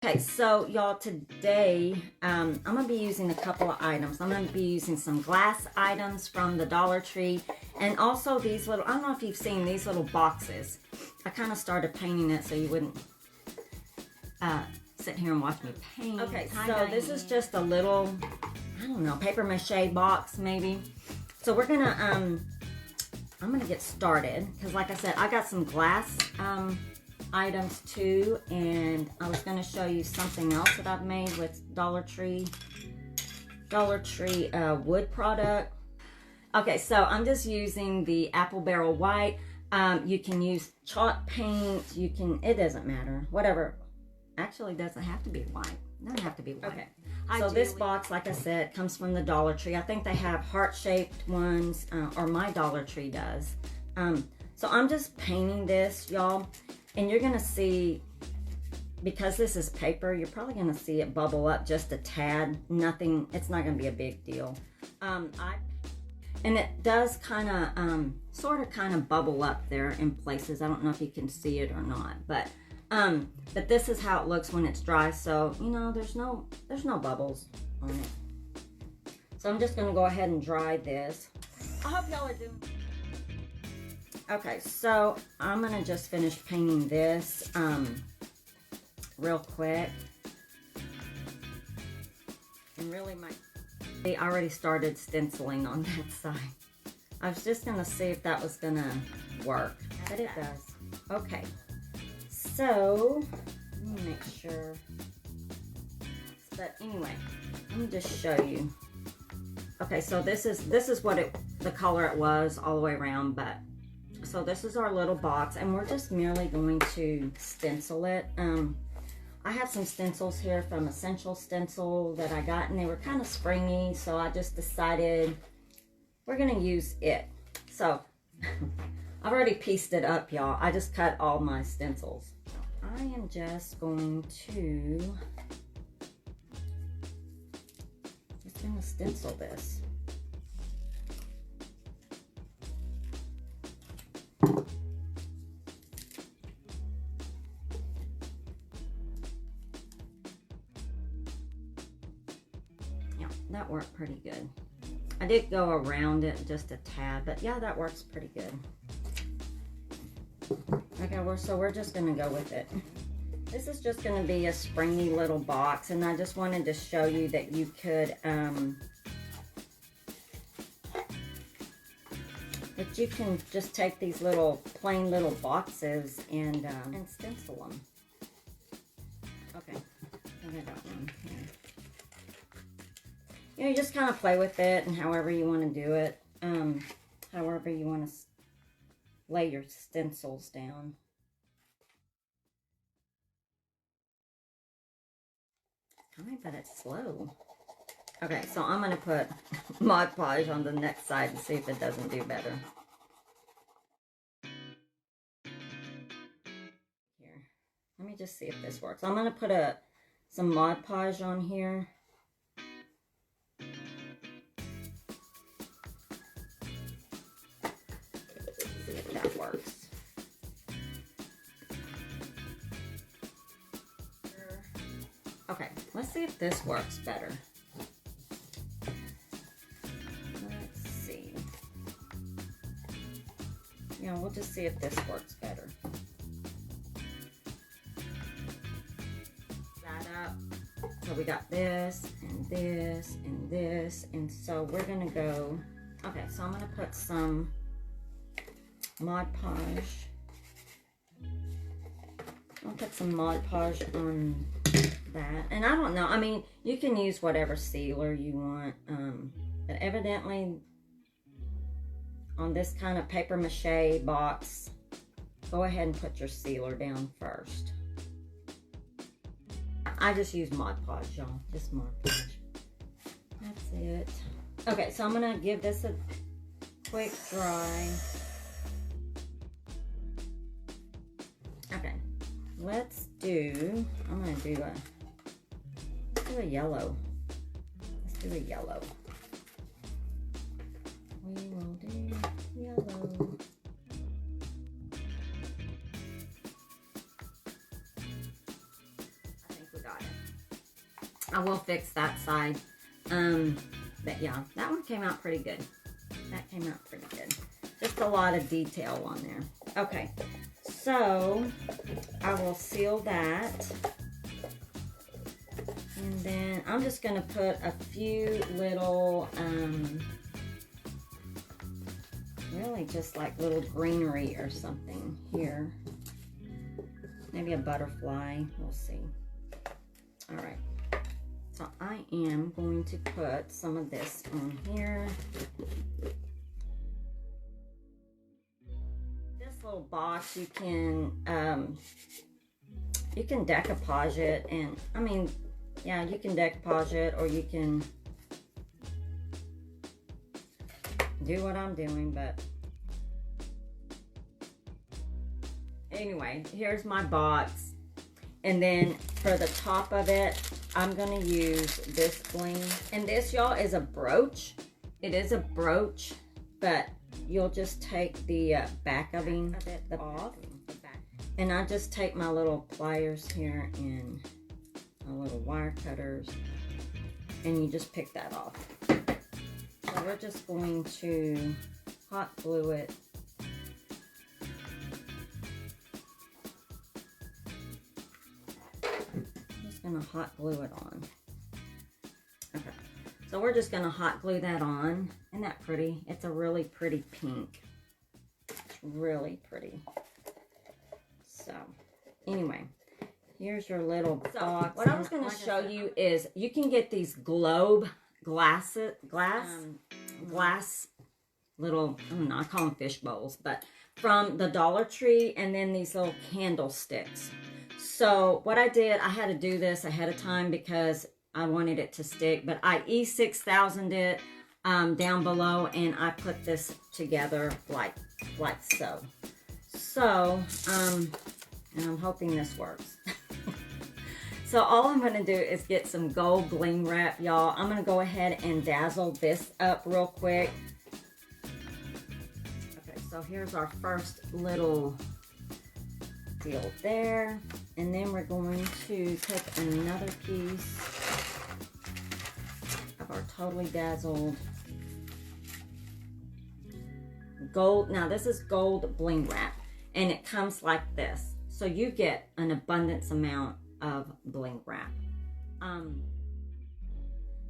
Okay, so y'all, today I'm gonna be using a couple of items. I'm gonna be using some glass items from the Dollar Tree, and also these little, I don't know if you've seen these little boxes. I kind of started painting it so you wouldn't sit here and watch me paint. Okay, so this is just a little, I don't know, paper mache box maybe. So we're gonna, I'm gonna get started, because like I said, I got some glass items too, and I was going to show you something else that I've made with Dollar Tree wood product. Okay, so I'm just using the apple barrel white. You can use chalk paint, you can, it doesn't matter, whatever. Actually, it doesn't have to be white. It doesn't have to be white. Okay. So this box, like I said, comes from the Dollar Tree. I think they have heart-shaped ones, or my Dollar Tree does. So I'm just painting this, y'all. And you're going to see, because this is paper, you're probably going to see it bubble up just a tad. Nothing, it's not going to be a big deal. And it does kind of, sort of bubble up there in places. I don't know if you can see it or not, but this is how it looks when it's dry. So, you know, there's no bubbles on it. So I'm just going to go ahead and dry this. I hope y'all are doing. Okay, so I'm gonna just finish painting this real quick. And really I already started stenciling on that side. I was just gonna see if that was gonna work, but it does. Okay, so let me make sure. But anyway, let me just show you. Okay, so this is what the color it was all the way around, but so this is our little box, and we're just merely going to stencil it. I have some stencils here from Essential Stencil that I got, and they were kind of springy, so I just decided we're gonna use it. So I've already pieced it up, y'all. I just cut all my stencils. I am just going to stencil this. Yeah, that worked pretty good. I did go around it just a tad, but yeah, that works pretty good. Okay, so we're just gonna go with it. This is just gonna be a springy little box, and I just wanted to show you that you could that you can just take these little plain little boxes and stencil them. Okay, I got one here. You know, you just kind of play with it, and however you want to do it, however you want to lay your stencils down. But it's slow. Okay, so I'm going to put Mod Podge on the next side and see if it doesn't do better. Here, let me just see if this works. I'm going to put some Mod Podge on here. See if that works. Okay, let's see if this works better. Let's see. Yeah, we'll just see if this works better. That up. So we got this, and this, and this, and so we're gonna go, okay, so I'm gonna put some Mod Podge. I'll put some Mod Podge on that, and I don't know, I mean, you can use whatever sealer you want, but evidently on this kind of paper mache box, go ahead and put your sealer down first. I just use Mod Podge, y'all, just Mod Podge. That's it. Okay, so I'm gonna give this a quick dry. Okay, let's do, I'm gonna do a yellow. Let's do a yellow. We will do yellow. I think we got I will fix that side. But yeah, that one came out pretty good. That came out pretty good. Just a lot of detail on there. Okay, so I will seal that. And then I'm just going to put a few little, really just like little greenery or something here. Maybe a butterfly, we'll see. All right, so I am going to put some of this on here. This little box, you can decoupage it, and I mean, yeah, you can decoupage it, or you can do what I'm doing, but anyway, here's my box. And then for the top of it, I'm gonna use this bling. And this, y'all, is a brooch. It is a brooch, but you'll just take the back of it off. And I just take my little pliers here and my little wire cutters, and you just pick that off. So we're just going to hot glue it. Gonna hot glue it on. Okay, so we're just gonna hot glue that on. Isn't that pretty? It's a really pretty pink. It's really pretty. So anyway, here's your little box. What I was gonna show you is you can get these globe glass little, I don't know, I call them fish bowls, but from the Dollar Tree, and then these little candlesticks. So what I did, I had to do this ahead of time because I wanted it to stick, but I E6000'd it down below, and I put this together like so. So, and I'm hoping this works. So all I'm gonna do is get some gold bling wrap, y'all. I'm gonna go ahead and dazzle this up real quick. Okay, so here's our first little deal there, and then we're going to take another piece of our Totally Dazzled gold. Now this is gold bling wrap, and it comes like this, so you get an abundance amount of bling wrap.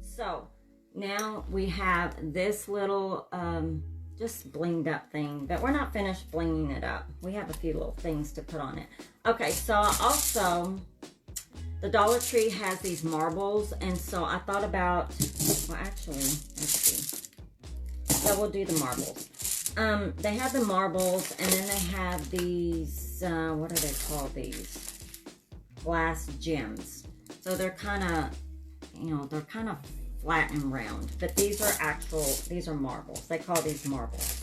So now we have this little just blinged up thing, but we're not finished blinging it up. We have a few little things to put on it. Okay, so also the Dollar Tree has these marbles, and so I thought about, well actually, let's see. So we'll do the marbles. They have the marbles, and then they have these, what do they call these? Glass gems. So they're kind of, you know, they're kind of flat and round, but these are marbles. They call these marbles.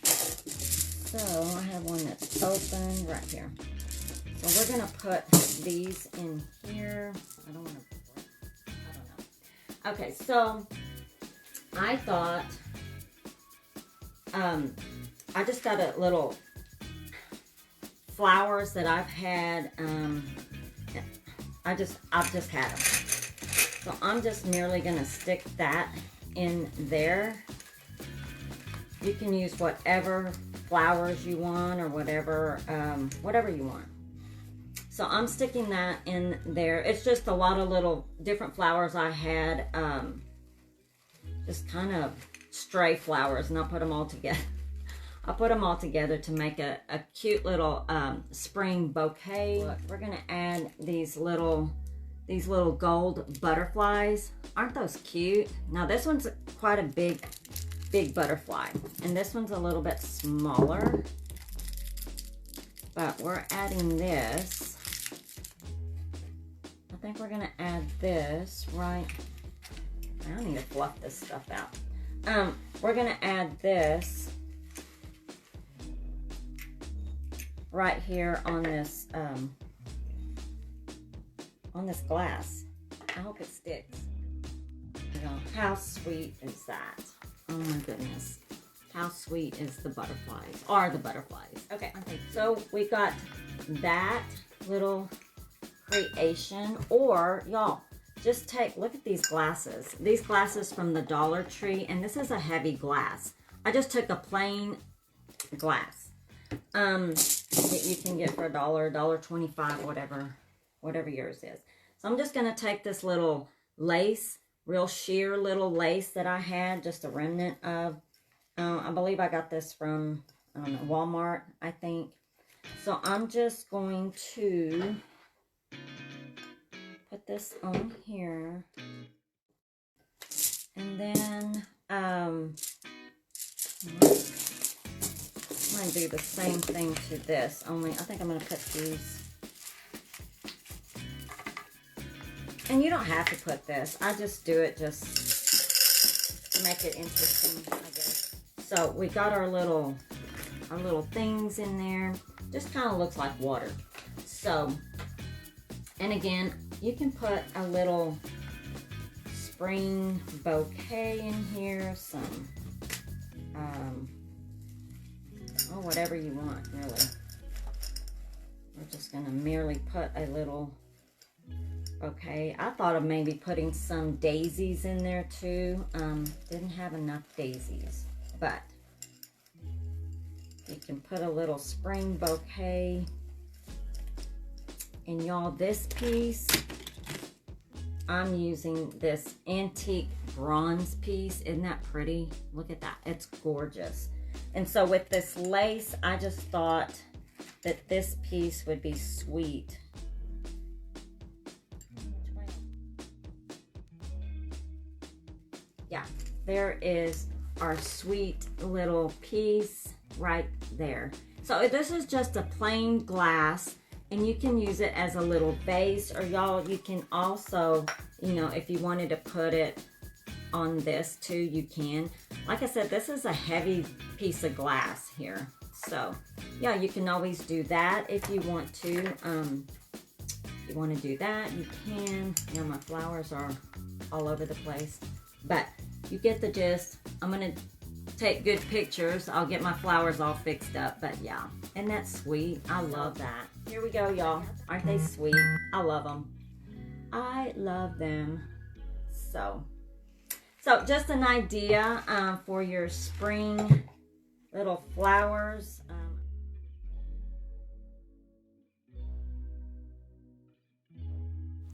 So I have one that's open right here. So we're gonna put these in here. I don't know. Okay, so I thought, I just got a little flowers that I've had, I've just had them. So I'm just merely gonna stick that in there. You can use whatever flowers you want, or whatever you want. So I'm sticking that in there. It's just a lot of little different flowers I had, just kind of stray flowers, and I'll put them all together. I'll put them all together to make a cute little spring bouquet. Look, we're gonna add these little gold butterflies. Aren't those cute? Now this one's quite a big butterfly, and this one's a little bit smaller, but we're adding this. I think we're gonna add this right. I need to fluff this stuff out. We're gonna add this right here on this glass. I hope it sticks. You know, how sweet is that? Oh my goodness. How sweet is the butterflies? Are the butterflies? Okay, so we got that little creation, or y'all, just take, look at these glasses. These glasses from the Dollar Tree, and this is a heavy glass. I just took a plain glass that you can get for $1, $1.25, whatever yours is. So I'm just going to take this little lace, real sheer little lace that I had, just a remnant of. I believe I got this from, I don't know, Walmart, I think. So I'm just going to put this on here. And then, I'm going to do the same thing to this, only I think I'm going to put these. And you don't have to put this. I just do it just to make it interesting, I guess. So we got our little things in there. Just kind of looks like water. So, and again, you can put a little spring bouquet in here, some, or whatever you want, really. We're just gonna merely put a little bouquet. I thought of maybe putting some daisies in there too. Didn't have enough daisies, but you can put a little spring bouquet. And y'all, this piece, I'm using this antique bronze piece. Isn't that pretty? Look at that. It's gorgeous. And so with this lace, I just thought that this piece would be sweet. Yeah, there is our sweet little piece right there. So this is just a plain glass, and you can use it as a little base, or y'all, you can also, you know, if you wanted to put it on this too, you can. Like I said, this is a heavy piece of glass here. So yeah, you can always do that if you want to. If you want to do that, you can. You know, my flowers are all over the place, but you get the gist. I'm gonna take good pictures. I'll get my flowers all fixed up, but yeah. Isn't that sweet? I love that. Here we go, y'all. Aren't they sweet? I love them. I love them. So just an idea for your spring little flowers.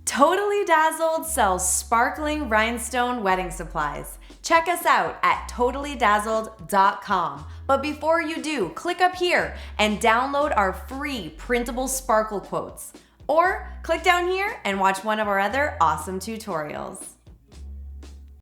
Totally Dazzled sells sparkling rhinestone wedding supplies. Check us out at totallydazzled.com. But before you do, click up here and download our free Printable Sparkle Quotes. Or click down here and watch one of our other awesome tutorials.